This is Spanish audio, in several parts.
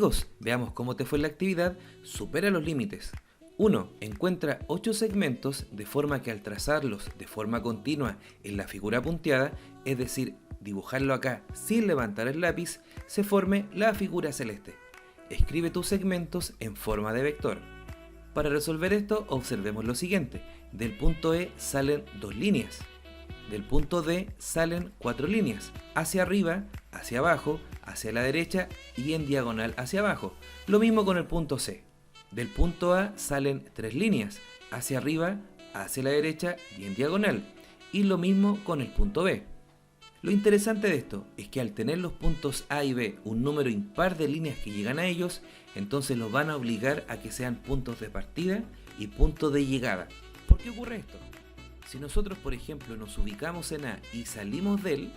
Amigos, veamos cómo te fue la actividad. Supera los límites. 1. Encuentra 8 segmentos de forma que al trazarlos de forma continua en la figura punteada, es decir, dibujarlo acá sin levantar el lápiz, se forme la figura celeste. Escribe tus segmentos en forma de vector. Para resolver esto, observemos lo siguiente. Del punto E salen 2 líneas. Del punto D salen 4 líneas, hacia arriba, hacia abajo, hacia la derecha y en diagonal hacia abajo. Lo mismo con el punto C. Del punto A salen 3 líneas, hacia arriba, hacia la derecha y en diagonal. Y lo mismo con el punto B. Lo interesante de esto es que al tener los puntos A y B un número impar de líneas que llegan a ellos, entonces los van a obligar a que sean puntos de partida y puntos de llegada. ¿Por qué ocurre esto? Si nosotros, por ejemplo, nos ubicamos en A y salimos de él,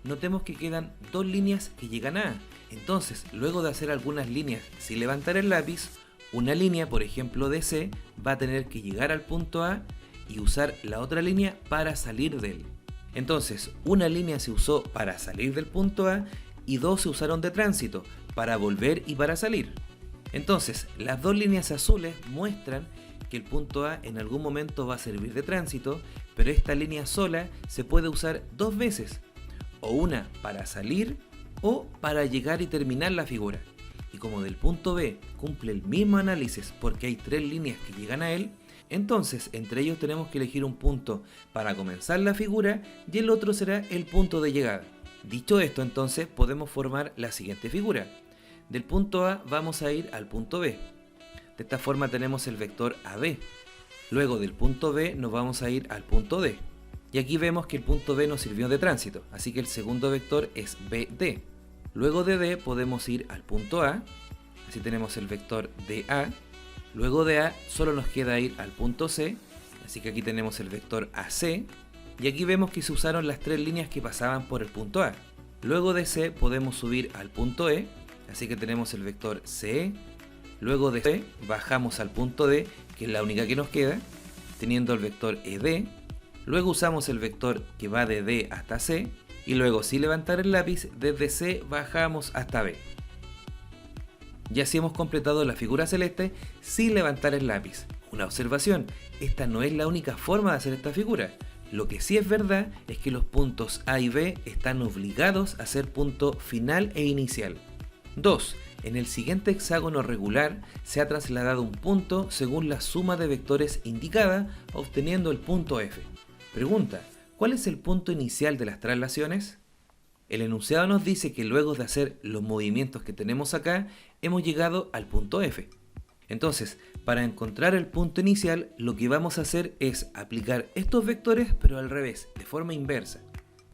notemos que quedan 2 líneas que llegan a A. Entonces, luego de hacer algunas líneas sin levantar el lápiz, una línea, por ejemplo de C, va a tener que llegar al punto A y usar la otra línea para salir de él. Entonces, una línea se usó para salir del punto A y 2 se usaron de tránsito, para volver y para salir. Entonces, las 2 líneas azules muestran que el punto A en algún momento va a servir de tránsito, pero esta línea sola se puede usar 2 veces, o una para salir o para llegar y terminar la figura. Y como del punto B cumple el mismo análisis porque hay 3 líneas que llegan a él, entonces entre ellos tenemos que elegir un punto para comenzar la figura y el otro será el punto de llegada. Dicho esto, entonces podemos formar la siguiente figura. Del punto A vamos a ir al punto B. De esta forma tenemos el vector AB. Luego del punto B nos vamos a ir al punto D. Y aquí vemos que el punto B nos sirvió de tránsito, así que el segundo vector es BD. Luego de D podemos ir al punto A, así tenemos el vector DA. Luego de A solo nos queda ir al punto C, así que aquí tenemos el vector AC. Y aquí vemos que se usaron las 3 líneas que pasaban por el punto A. Luego de C podemos subir al punto E, así que tenemos el vector CE. Luego de C bajamos al punto D, que es la única que nos queda, teniendo el vector ED. Luego usamos el vector que va de D hasta C. Y luego, sin levantar el lápiz, desde C bajamos hasta B. Y así hemos completado la figura celeste sin levantar el lápiz. Una observación, esta no es la única forma de hacer esta figura. Lo que sí es verdad es que los puntos A y B están obligados a ser punto final e inicial. 2. En el siguiente hexágono regular se ha trasladado un punto según la suma de vectores indicada, obteniendo el punto F. Pregunta: ¿cuál es el punto inicial de las traslaciones? El enunciado nos dice que luego de hacer los movimientos que tenemos acá, hemos llegado al punto F. Entonces, para encontrar el punto inicial, lo que vamos a hacer es aplicar estos vectores, pero al revés, de forma inversa.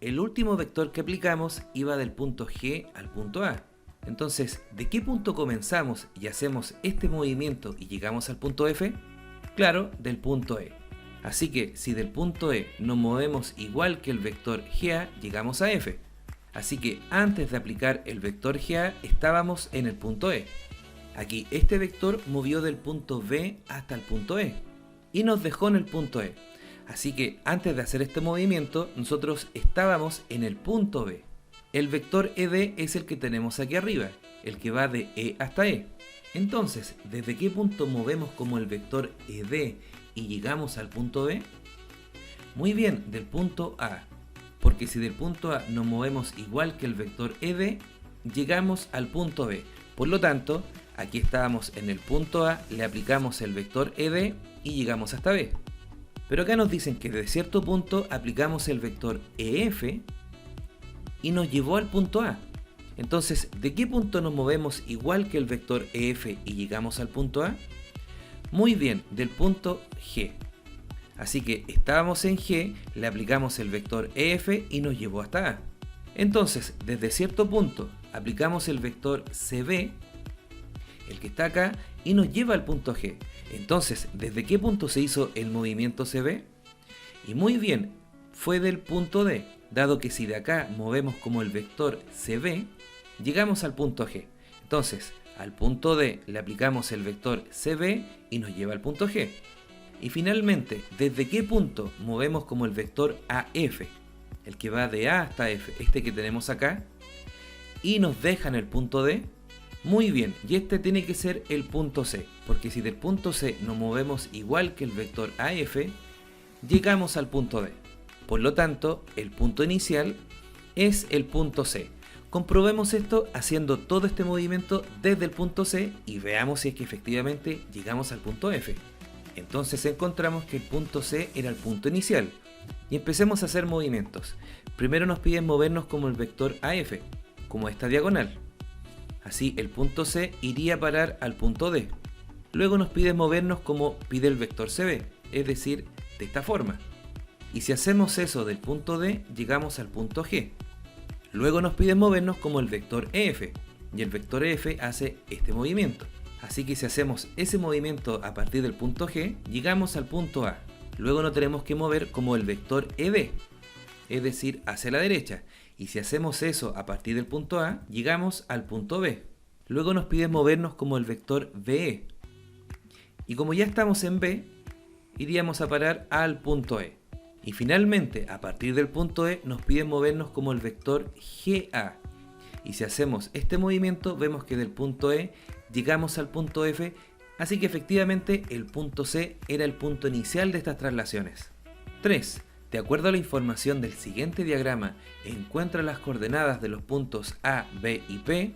El último vector que aplicamos iba del punto G al punto A. Entonces, ¿de qué punto comenzamos y hacemos este movimiento y llegamos al punto F? Claro, del punto E. Así que si del punto E nos movemos igual que el vector GA, llegamos a F. Así que antes de aplicar el vector GA estábamos en el punto E. Aquí este vector movió del punto B hasta el punto E y nos dejó en el punto E. Así que antes de hacer este movimiento nosotros estábamos en el punto B. El vector ED es el que tenemos aquí arriba, el que va de E hasta E. Entonces, ¿desde qué punto movemos como el vector ED y llegamos al punto B? Muy bien, del punto A, porque si del punto A nos movemos igual que el vector ED, llegamos al punto B. Por lo tanto, aquí estábamos en el punto A, le aplicamos el vector ED y llegamos hasta B. Pero acá nos dicen que de cierto punto aplicamos el vector EF y nos llevó al punto A. Entonces, ¿de qué punto nos movemos igual que el vector EF y llegamos al punto A? Muy bien, del punto G. Así que estábamos en G, le aplicamos el vector EF y nos llevó hasta A. Entonces, desde cierto punto aplicamos el vector CB, el que está acá, y nos lleva al punto G. Entonces, ¿desde qué punto se hizo el movimiento CB? Y muy bien, fue del punto D, dado que si de acá movemos como el vector CB, llegamos al punto G. Entonces, al punto D le aplicamos el vector CB y nos lleva al punto G. Y finalmente, ¿desde qué punto movemos como el vector AF? El que va de A hasta F, este que tenemos acá, y nos deja en el punto D. Muy bien, y este tiene que ser el punto C, porque si del punto C nos movemos igual que el vector AF, llegamos al punto D. Por lo tanto, el punto inicial es el punto C. Comprobemos esto haciendo todo este movimiento desde el punto C y veamos si es que efectivamente llegamos al punto F. Entonces encontramos que el punto C era el punto inicial. Y empecemos a hacer movimientos. Primero nos piden movernos como el vector AF, como esta diagonal. Así el punto C iría a parar al punto D. Luego nos pide movernos como pide el vector CB, es decir, de esta forma. Y si hacemos eso del punto D, llegamos al punto G. Luego nos pide movernos como el vector EF, y el vector EF hace este movimiento. Así que si hacemos ese movimiento a partir del punto G, llegamos al punto A. Luego nos tenemos que mover como el vector ED, es decir, hacia la derecha. Y si hacemos eso a partir del punto A, llegamos al punto B. Luego nos pide movernos como el vector BE. Y como ya estamos en B, iríamos a parar al punto E. Y finalmente, a partir del punto E, nos piden movernos como el vector GA. Y si hacemos este movimiento, vemos que del punto E llegamos al punto F, así que efectivamente el punto C era el punto inicial de estas traslaciones. 3. De acuerdo a la información del siguiente diagrama, encuentra las coordenadas de los puntos A, B y P,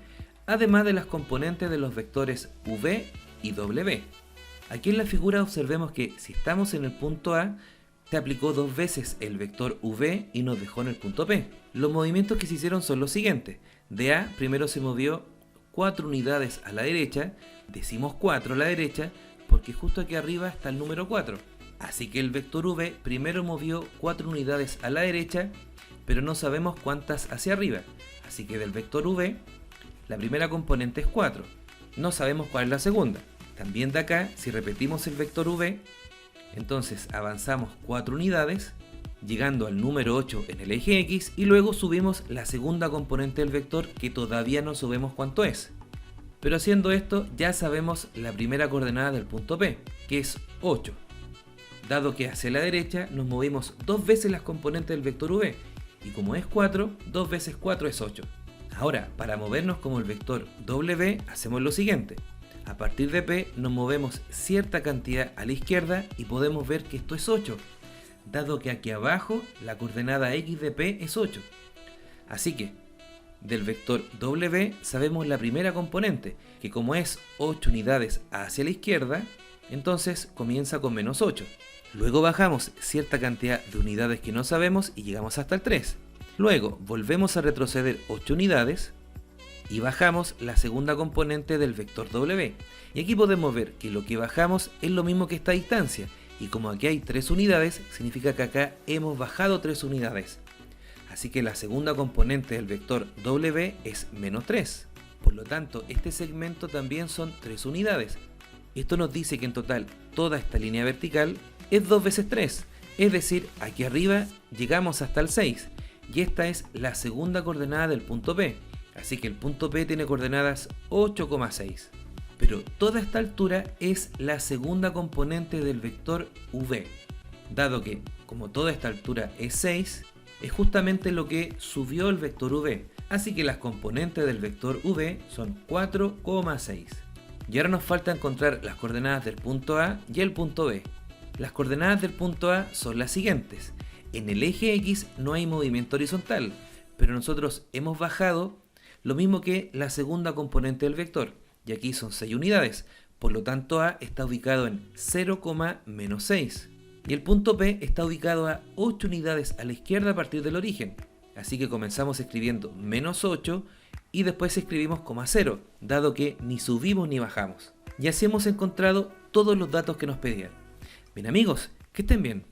además de las componentes de los vectores V y W. Aquí en la figura observemos que si estamos en el punto A, se aplicó dos veces el vector V y nos dejó en el punto P. Los movimientos que se hicieron son los siguientes. De A primero se movió 4 unidades a la derecha, decimos 4 a la derecha porque justo aquí arriba está el número 4. Así que el vector V primero movió 4 unidades a la derecha, pero no sabemos cuántas hacia arriba. Así que del vector V, la primera componente es 4. No sabemos cuál es la segunda. También de acá, si repetimos el vector V, entonces avanzamos 4 unidades, llegando al número 8 en el eje X, y luego subimos la segunda componente del vector que todavía no sabemos cuánto es. Pero haciendo esto ya sabemos la primera coordenada del punto P, que es 8. Dado que hacia la derecha nos movimos dos veces las componentes del vector V, y como es 4, 2 veces 4 es 8. Ahora, para movernos como el vector W, hacemos lo siguiente. A partir de P nos movemos cierta cantidad a la izquierda y podemos ver que esto es 8, dado que aquí abajo la coordenada X de P es 8. Así que, del vector W sabemos la primera componente, que como es 8 unidades hacia la izquierda, entonces comienza con menos 8. Luego bajamos cierta cantidad de unidades que no sabemos y llegamos hasta el 3. Luego volvemos a retroceder 8 unidades y bajamos la segunda componente del vector W. Y aquí podemos ver que lo que bajamos es lo mismo que esta distancia, y como aquí hay 3 unidades, significa que acá hemos bajado 3 unidades. Así que la segunda componente del vector W es menos 3. Por lo tanto, este segmento también son 3 unidades. Esto nos dice que en total toda esta línea vertical es 2 veces 3, es decir, aquí arriba llegamos hasta el 6, y esta es la segunda coordenada del punto P, así que el punto P tiene coordenadas 8,6. Pero toda esta altura es la segunda componente del vector V, dado que, como toda esta altura es 6, es justamente lo que subió el vector V, así que las componentes del vector V son 4,6. Y ahora nos falta encontrar las coordenadas del punto A y el punto B. Las coordenadas del punto A son las siguientes. En el eje X no hay movimiento horizontal, pero nosotros hemos bajado lo mismo que la segunda componente del vector, y aquí son 6 unidades, por lo tanto A está ubicado en 0,-6. Y el punto P está ubicado a 8 unidades a la izquierda a partir del origen, así que comenzamos escribiendo menos 8 y después escribimos coma 0, dado que ni subimos ni bajamos. Y así hemos encontrado todos los datos que nos pedían. Bien amigos, que estén bien.